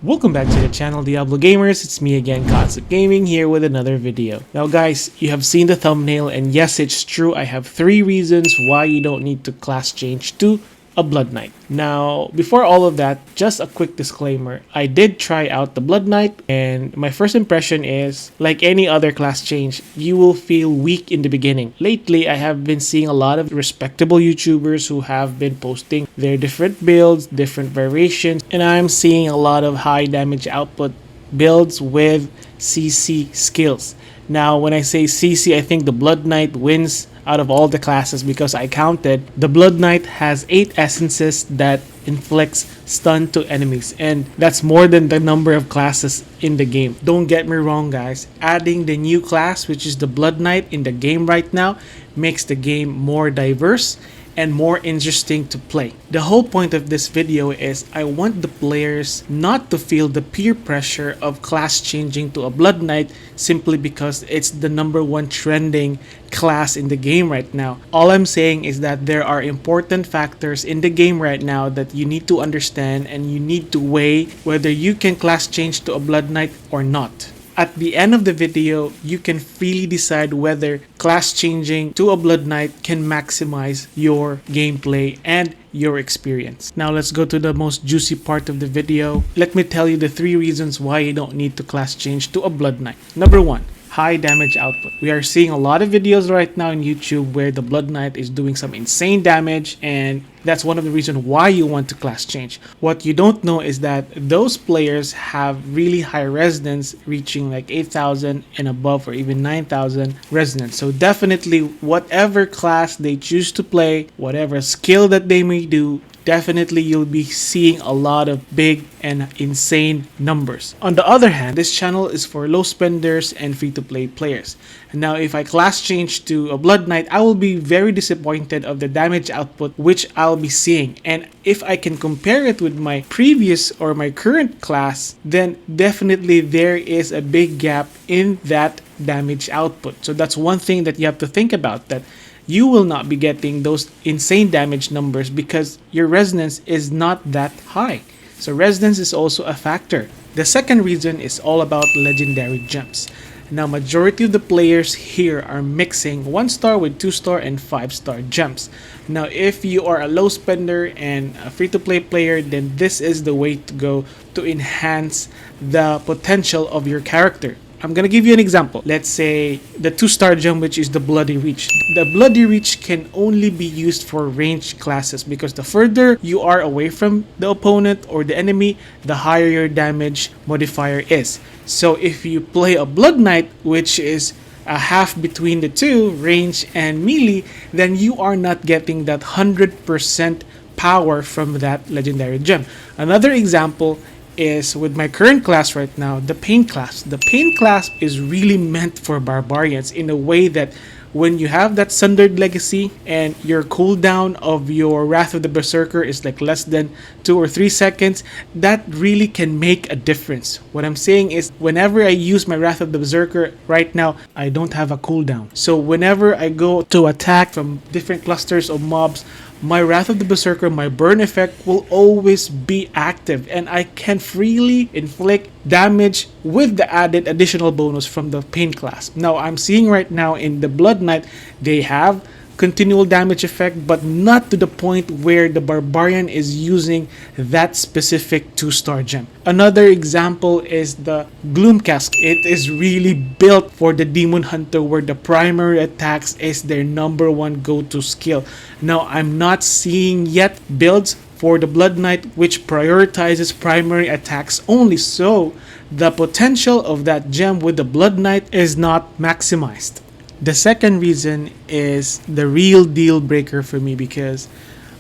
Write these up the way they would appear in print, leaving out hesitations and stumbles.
Welcome back to the channel, Diablo Gamers. It's me again, Clasp Gaming, here with another video. Now guys, you have seen the thumbnail, and yes, it's true, I have 3 reasons why you don't need to class change to a Blood Knight. Now, before all of that, just a quick disclaimer. I did try out the Blood Knight, and my first impression is, like any other class change, you will feel weak in the beginning. Lately, I have been seeing a lot of respectable YouTubers who have been posting their different builds, different variations, and I'm seeing a lot of high damage output builds with CC skills. Now, when I say CC, I think the Blood Knight wins out of all the classes because I counted. The Blood Knight has 8 essences that inflicts stun to enemies, and that's more than the number of classes in the game. Don't get me wrong guys, adding the new class, which is the Blood Knight, in the game right now makes the game more diverse and more interesting to play. The whole point of this video is I want the players not to feel the peer pressure of class changing to a Blood Knight simply because it's the #1 trending class in the game right now. All I'm saying is that there are important factors in the game right now that you need to understand, and you need to weigh whether you can class change to a Blood Knight or not. At the end of the video, you can freely decide whether class changing to a Blood Knight can maximize your gameplay and your experience. Now let's go to the most juicy part of the video. Let me tell you the 3 reasons why you don't need to class change to a Blood Knight. Number 1. High damage output. We are seeing a lot of videos right now on YouTube where the Blood Knight is doing some insane damage, and that's one of the reasons why you want to class change. What you don't know is that those players have really high resonance, reaching like 8,000 and above, or even 9,000 resonance. So definitely whatever class they choose to play, whatever skill that they may do, definitely you'll be seeing a lot of big and insane numbers. On the other hand, this channel is for low spenders and free-to-play players. And now if I class change to a Blood Knight, I will be very disappointed of the damage output which I'll be seeing. And if I can compare it with my previous or my current class, then definitely there is a big gap in that damage output. So that's one thing that you have to think about, that you will not be getting those insane damage numbers because your resonance is not that high. So resonance is also a factor. The second reason is all about legendary gems. Now majority of the players here are mixing 1-star with 2-star and 5-star gems. Now if you are a low spender and a free-to-play player, then this is the way to go to enhance the potential of your character. I'm gonna give you an example. Let's say the 2-star gem, which is the Bloody Reach. The Bloody Reach can only be used for ranged classes because the further you are away from the opponent or the enemy, the higher your damage modifier is. So if you play a Blood Knight, which is a half between the two, range and melee, then you are not getting that 100% power from that legendary gem. Another example is with my current class right now, the Pain Clasp. The Pain Clasp is really meant for barbarians in a way that when you have that Sundered Legacy and your cooldown of your Wrath of the Berserker is like less than 2 or 3 seconds, that really can make a difference. What I'm saying is, whenever I use my Wrath of the Berserker right now, I don't have a cooldown. So whenever I go to attack from different clusters of mobs, my Wrath of the Berserker, my burn effect will always be active, and I can freely inflict damage with the added additional bonus from the Pain Clasp. Now I'm seeing right now in the Blood Knight, they have continual damage effect, but not to the point where the Barbarian is using that specific 2-star gem. Another example is the Grimcast. It is really built for the Demon Hunter, where the primary attacks is their #1 go-to skill. Now I'm not seeing yet builds for the Blood Knight which prioritizes primary attacks only, so the potential of that gem with the Blood Knight is not maximized. The second reason is the real deal breaker for me, because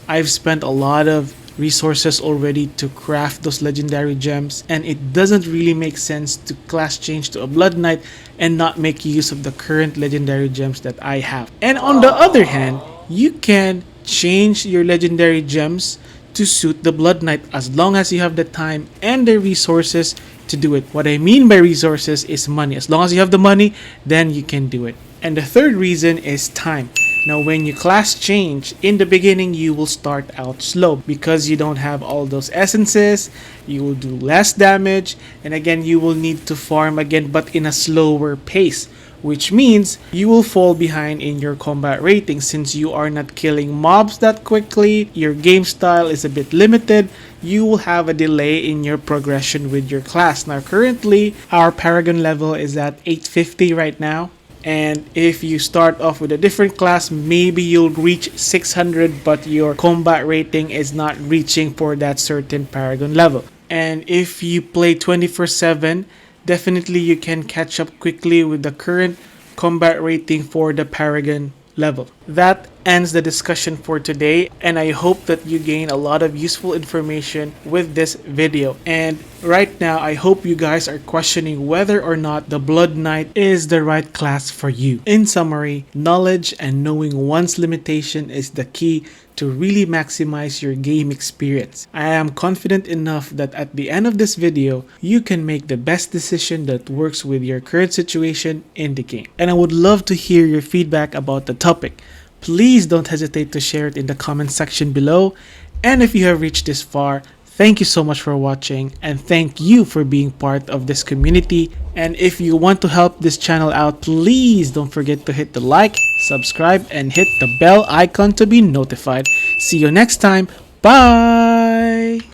I've spent a lot of resources already to craft those legendary gems, and it doesn't really make sense to class change to a Blood Knight and not make use of the current legendary gems that I have. And on the other hand, you can change your legendary gems to suit the Blood Knight as long as you have the time and the resources to do it. What I mean by resources is money. As long as you have the money, then you can do it. And the third reason is time. Now when you class change, in the beginning you will start out slow because you don't have all those essences, you will do less damage, and again you will need to farm again but in a slower pace, which means you will fall behind in your combat rating since you are not killing mobs that quickly, your game style is a bit limited, you will have a delay in your progression with your class. Now currently, our Paragon level is at 850 right now. And if you start off with a different class, maybe you'll reach 600 but your combat rating is not reaching for that certain Paragon level. And if you play 24/7, definitely you can catch up quickly with the current combat rating for the Paragon level. That ends the discussion for today, and I hope that you gain a lot of useful information with this video. And right now, I hope you guys are questioning whether or not the Blood Knight is the right class for you. In summary, knowledge and knowing one's limitation is the key to really maximize your game experience. I am confident enough that at the end of this video, you can make the best decision that works with your current situation in the game. And I would love to hear your feedback about the topic. Please don't hesitate to share it in the comment section below. And if you have reached this far, thank you so much for watching and thank you for being part of this community. And if you want to help this channel out, please don't forget to hit the like, subscribe, and hit the bell icon to be notified. See you next time. Bye!